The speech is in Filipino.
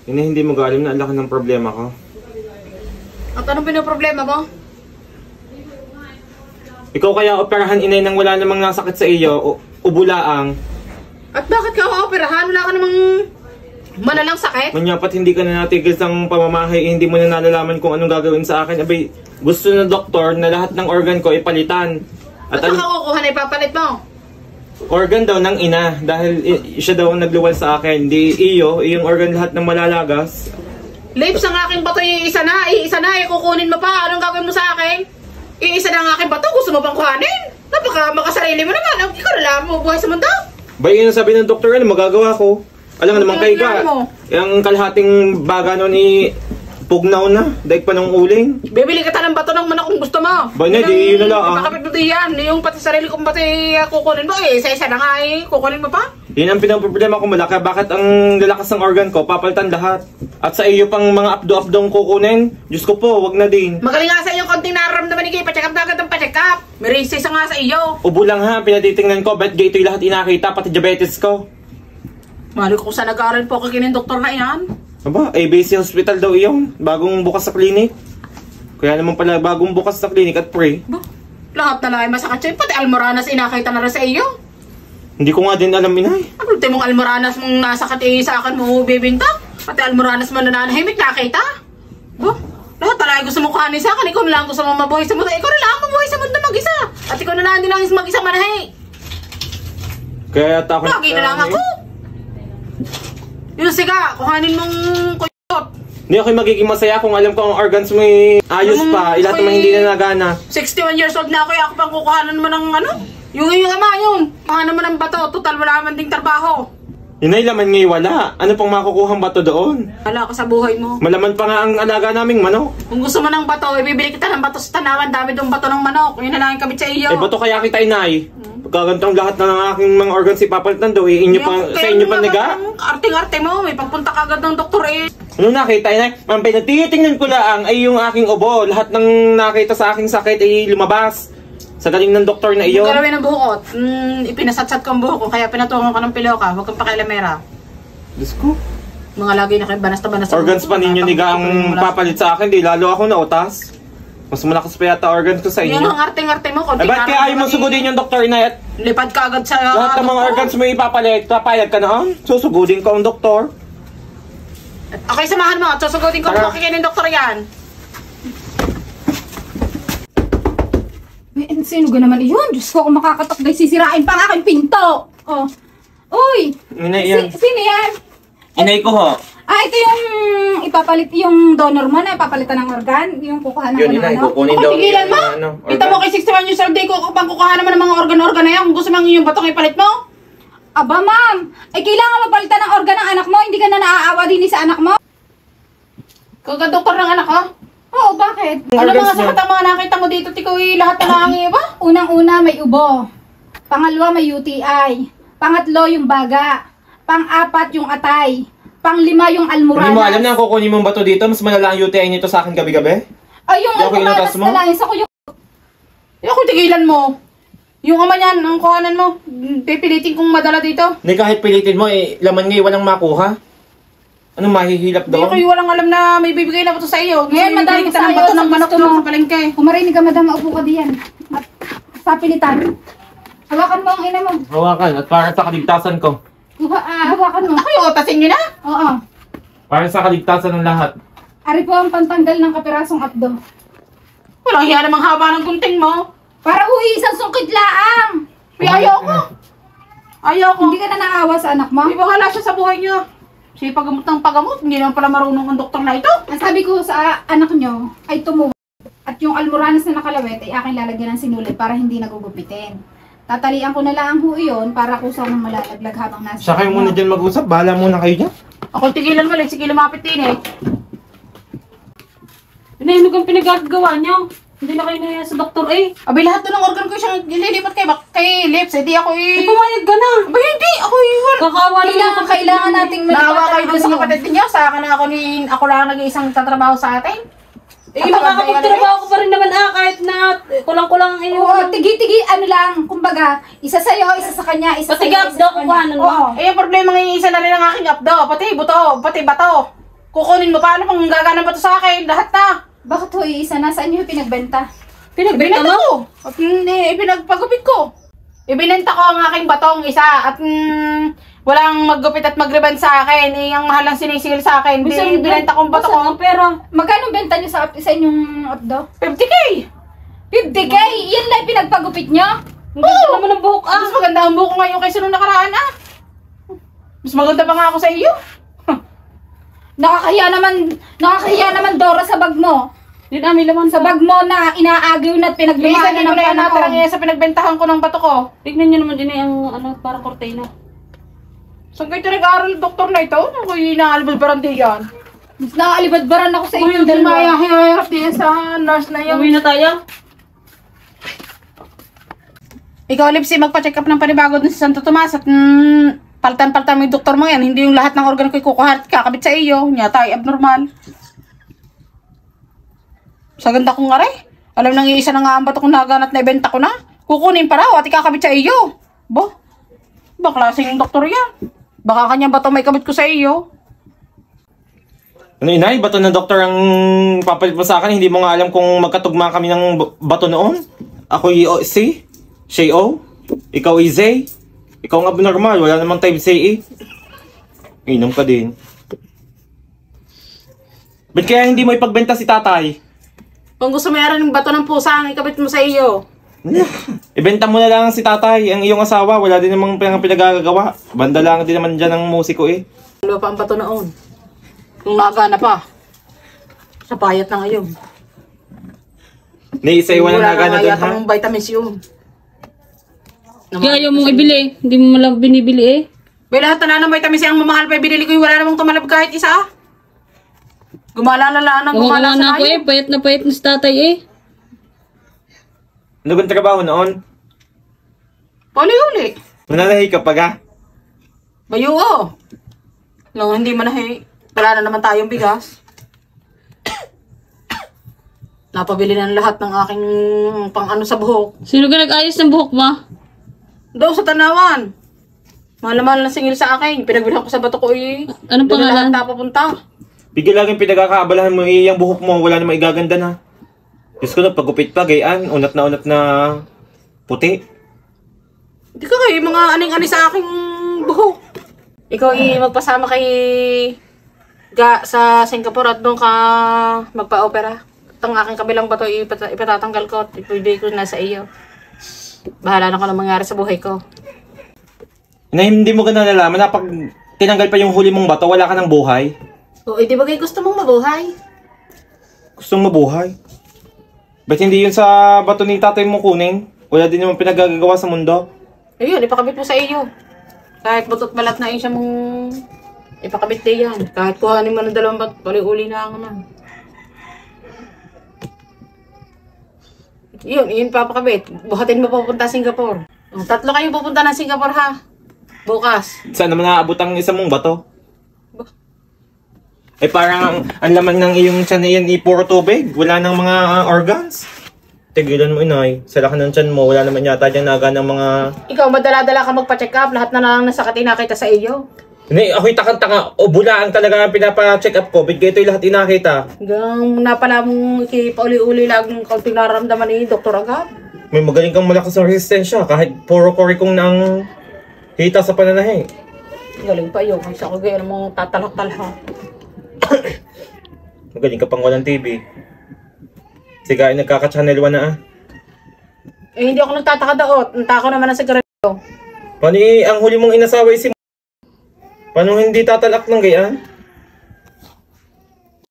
Inay, hindi mo alam na ang laki ng problema ko. At anong pinoproblema mo? Ikaw kaya operahan, inay, nang wala namang nasakit sa iyo, ubulaang. At bakit ka operahan? Wala ka namang malalang sakit? Manyapat hindi ka na natigil sa pamamahay, hindi mo na nalalaman kung anong gagawin sa akin. Abay, gusto ng doktor na lahat ng organ ko ipalitan. At baka kukuha na ipapalit mo? Organ daw ng ina, dahil siya daw ang nagluwal sa akin. Di iyong organ lahat ng malalagas. Lips, ang aking bato iisa na, kukunin mo pa. Anong gagawin mo sa akin? Iisa na ang aking bato, gusto mo pang kuhanin? Napaka makasarili mo naman, ikaw na lang mo buhay sa mundo. Bay, yun ang sabi ng doktor, ano magagawa ko? Alam nga naman kayo ka, yung kalahating baga no ni pugnaw na, daig pa ng uling. Bibili ka ng bato ng manok kung gusto mo. Bay na, di yun na lang. Bakit mo yan? Yung pati sarili kong bato kukunin mo isa-isa na nga kukunin mo pa? Yun ang pinang-problema ko malaki, bakit ang lalakas ng organ ko, papalitan lahat. At sa iyo pang mga abdo-abdong kukunin, Diyos ko po, wag na din. Magaling nga sa iyo konting nararamdaman ni kayo, pacheck up na agad ang pacheck up. May races nga sa iyo. Ubo lang ha, pinatitingnan ko, bet gate lahat inakita, pati diabetes ko. Mali ko kung saan nag-aaral po kaginin doktor na yan. Aba, ABC Hospital daw iyon, bagong bukas sa klinik. Kaya naman pala bagong bukas sa klinik at pre. Lahat na lang ay masakit siya, pati almoranas inakita na rin sa iyo. Hindi ko nga din alam, inay. Ang ultimong almoranas mong nasakit sa akin mo bibinta. Pati almoranas mo na nanahimik nakita. Lahat talaga gusto mo kuhanin sa akin. Ikaw na lang gusto mo mabuhay sa mundo. Ikaw na lang mabuhay sa mundo mag-isa. At ikaw na lang din ang mag-isa manahay. Kaya takot lagi na lang ako. Yun siga, kuhanin mong kuyot. Hindi ako magiging masaya kung alam ko ang organs mo ayos pa. Ilat naman hindi na nagana. 61 years old na ako. Ako pang kukuhanan mo ng ano? Yung ama yun. Kuhanan mo ng bato. Total wala man ding trabaho. Inay, laman ngayon wala. Ano pang makukuhang bato doon? Wala ka sa buhay mo. Malaman pa nga ang alaga naming manok. Kung gusto mo ng bato, ibibili kita ng bato sa tanawan. Dami doon bato ng manok. Yun na lang yung kabit sa iyo. Bato kaya kita, inay. Pagkagantong lahat na ng aking mga organs ipapalitan daw. Sa inyo pa niga? Arte-arte mo. May pagpunta kagad ng doktor Ano nakita, inay? Mampay, natitingnan ko lang ay yung aking ubo. Lahat ng nakita sa aking sakit ay lumabas. Sa galing ng doktor na iyon. Garawin ng buhok. Ipinasatsat ko ang buhok ko. Kaya pinatungan ko ng piloka. Huwag kang pakialamera. Diyos ko. Mga lagi na kayo banas na banas. Organs pa ninyo niga ang papalit sa akin. Di lalo ako nautas. Mas malakas pa yata organs ko sa inyo. Yung ang arte-arte mo. Ba't kaya ayaw mo sugudin yung doktor na yan? Lipad ka agad sa lahat ng mga organs mo ipapalit. Papayag ka na susugudin ko ang doktor. Okay, samahan mo. Susugudin ko ang ng doktor yan. Sino ga naman iyon? Diyos ko, kung makakatakday, sisirain pa ang aking pinto. Oh. Uy! Inay yan. Sino yan? Inay ko ho. Ito yung ipapalit, yung donor mo na ipapalitan ng organ. Yung kukuha yun, inay, kukunin daw. Tigilan mo? Kita mo kay 61 years old day ko pang kukuha naman ng mga organ-organ na yan. Kung gusto mo yung batong ipalit mo? Aba, ma'am. Kailangan mapalitan ng organ ng anak mo. Hindi ka na naaawa din sa anak mo. Kagadoktor ng anak ko? Oo, bakit? Ano mga sakit ang mga nakita mo dito, Tikoy? Lahat na lang iba? Unang-una, may ubo. Pangalawa, may UTI. Pangatlo, yung baga. Pang-apat, yung atay. Pang-lima, yung almoranas. Hindi mo alam na kukunin mong bato dito? Mas malala ang UTI nito sa akin gabi-gabi? Ay, yung almoranas na lang. Sa ko yung... Ako, tigilan mo. Yung ama niyan, ang kuhanan mo. Pipilitin kong madala dito. Hindi kahit pilitin mo, laman ngayon walang makuha. Anong mahihilap daw? Hindi ko walang alam na may bibigay na bato sa iyo. Ngayon, madami kita ng bato ng manok doon sa palengke. Kumarinig ka, madam, maupo ka diyan. At sa pilitan. Hawakan mo ang ina mo. Hawakan, at para sa kaligtasan ko. Hawakan mo. Ako yung otasin nyo na? Oo. Para sa kaligtasan ng lahat. Ari po ang pantanggal ng kapirasong abdo. Walang hiya namang haba ng gunting mo. Para isang sungkit laang. Ayaw ko. Ayaw ko. Hindi ka na naawa sa anak mo? May bahala siya sa buhay niya. Siya pagamot ng pagamot. Hindi naman pala marunong ang doktor na ito. Ang sabi ko sa anak nyo ay tumuwa. At yung almoranas na nakalawit ay aking lalagyan ng sinulid para hindi nagugupitin. Tatalian ko na lang ho iyon para kung saan malalaglag habang nasa. Siya kayo muna dyan mag-usap. Bahala muna kayo dyan. Ako tigilan mo lang. Sige lumapit din Pinahinog ang pinagagawa niyo. Hindi na kayo na sa doktor Abay lahat doon ng organ ko siyang nililipat kay Lips. Hindi ako pumayag ka na. Abay hindi. Ako Kakawa naman kailangan nating naawa kayo doon sa kapatid niyo. Sa akin na ako lang nag-iisang tatrabaho sa atin. Makakapagtrabaho ko pa rin naman kahit na kulang-kulang ang iyo. Oo, tigi-tigi, ano lang, kumbaga, isa sa'yo, isa sa kanya, isa pati sa'yo, abdo, kukuhanan mo. Yung problema ngayon, isa na rin ang aking abdo, pati buto, pati bato. Kukunin mo, paano kung gagana ba ito sa akin? Lahat na. Bakit ho, isa na? Saan nyo pinagbenta? Pinagbenta ko. At pinagpagupit ko. Ibinenta ko ang aking batong isa at walang maggupit at magriband sa akin. Ang mahal lang sinisigil sa akin. Binenta ko ang bato ko. Pero, magkano benta nyo sa inyong updo? 50K! 50K? Yan lang pinagpagupit nyo? Ang ganda naman ang buhok Mas maganda ang buhok ko ngayon kaysa nung nakaraan Mas maganda pa nga ako sa iyo. Nakakahiya naman Dora sa bag mo. Di namin laman Sa bag mo na inaagaw na at pinaglumaan na ng panahon. sa pinagbentahan ko ng bato ko. Tignan nyo naman din ang para kortina. Saan kayo nag-aaral doktor na ito? Ako yung inaalbalbaran din yan. Mas nakaalibadbaran ako sa inyo. Dahil mahirap din sa nurse na yan. Uwi na tayo. Ikaw, Lipsy, magpa-check up ng panibago dun sa Santo Tomas at paltan-paltan mo yung doktor mo yan. Hindi yung lahat ng organ ko ikukuha at kakabit sa iyo. Nyata ay abnormal. Sa ganda kong aray. Alam nang iisa na nga ang bato kong naganat na ibenta ko na. Kukunin pa raw at ikakabit sa iyo. Ba klaseng doktor yan. Baka kanyang bato may kabit ko sa iyo. Ano inay, bato ng doktor ang papalit mo sa akin, hindi mo nga alam kung magkatugma kami ng bato noon. Ako si Shay O, ikaw Zay. Ikaw ang abnormal, wala namang type C eh. Inom ka din. Ba't kaya hindi mo ipagbenta si tatay? Kung gusto mo yaran ng bato ng pusa, ang ikabit mo sa iyo. Ibenta mo na lang si tatay, ang iyong asawa, wala din namang pinagagawa. Banda lang din naman dyan ng musiko eh. Ano pa ang bato noon? Kung nagana pa. Sa payat na ngayon. Ni-isay wala na gana doon ha? Mong vitamins yun. Kaya ayaw mong ibili. Hindi mo malang binibili eh. May lahat na ng vitamins ang mamahal pa ibinili ko yung wala namang tumalab kahit isa ah. Gumala na gumala sa ako eh. Payat na si tatay eh. Ano bang trabaho noon? Uli-uli. Manalahi ka pa ga? Bayo oh. No, hindi man wala na naman tayong bigas. Napabili na lahat ng aking pang-ano sa buhok. Sino ka nag-ayos ng buhok mo? Daw sa tanawan. Mahal na singil sa akin. Pinagbilhan ko sa bato ko eh. Anong Doon pangalan? na lahat napapunta. Bigyan laging pinagkakaabalahan mo yung buhok mo, wala namang igaganda na. Diyos ko na, pagupit pa, gayaan, unat na puti. Hindi ka kayo, mga aning-ani sa aking buhok. Ikaw magpasama kay sa Singapore at doon ka magpa-opera. Ang aking kabilang bato ipatatanggal ko at ipibigay ko na sa iyo. Bahala na ko na mangyari sa buhay ko. Na hindi mo ganun nalaman na pag tinanggal pa yung huli mong bato, wala ka ng buhay. O, di ba kayo gusto mong mabuhay? Gustong mabuhay. Ba't hindi yun sa bato ni tatay mo kunin? Wala din naman pinagagawa sa mundo. Ayun, ipakabit mo sa iyo. Kahit butot balat na siya mong ipakabit din yan. Kahit kuhanin mo ng dalawang bato, uli na ako man. Yun papakabit. Buhatin mo pupunta Singapore. O, 3 kayo pupunta ng Singapore ha. Bukas. Saan naman naaabot ang isang mong bato? Eh parang ang laman ng iyong tiyan na yan puro tubig. Wala nang mga organs. Tigilan mo inay. Sa laki ng tiyan mo, wala naman yata dyan naga ng mga... Ikaw, madala-dala ka magpa-check up. Lahat na lang nasakit nakita sa iyo. Hindi, ako'y takang-tanga. O bulaan talaga ang pinapa-check up ko. Bigay ito'y lahat inakita. Hanggang napala mong ikipauli-uli laging kaunting nararamdaman ni Dr. Agad. May magaling kang malakas ng resistensya. Kahit puro korikong nang hita sa pananahe. Galing pa yun. Isa ko gaya mong tatalak-talak. Magaling ka pang walang TV. Sige, ay nagkaka-channel 1 na ah. Eh, hindi ako nagtataka daot. Nagtaka naman na sigarilyo. Paano ang huli mong inasaway si Paano hindi tatalak ng gayaan?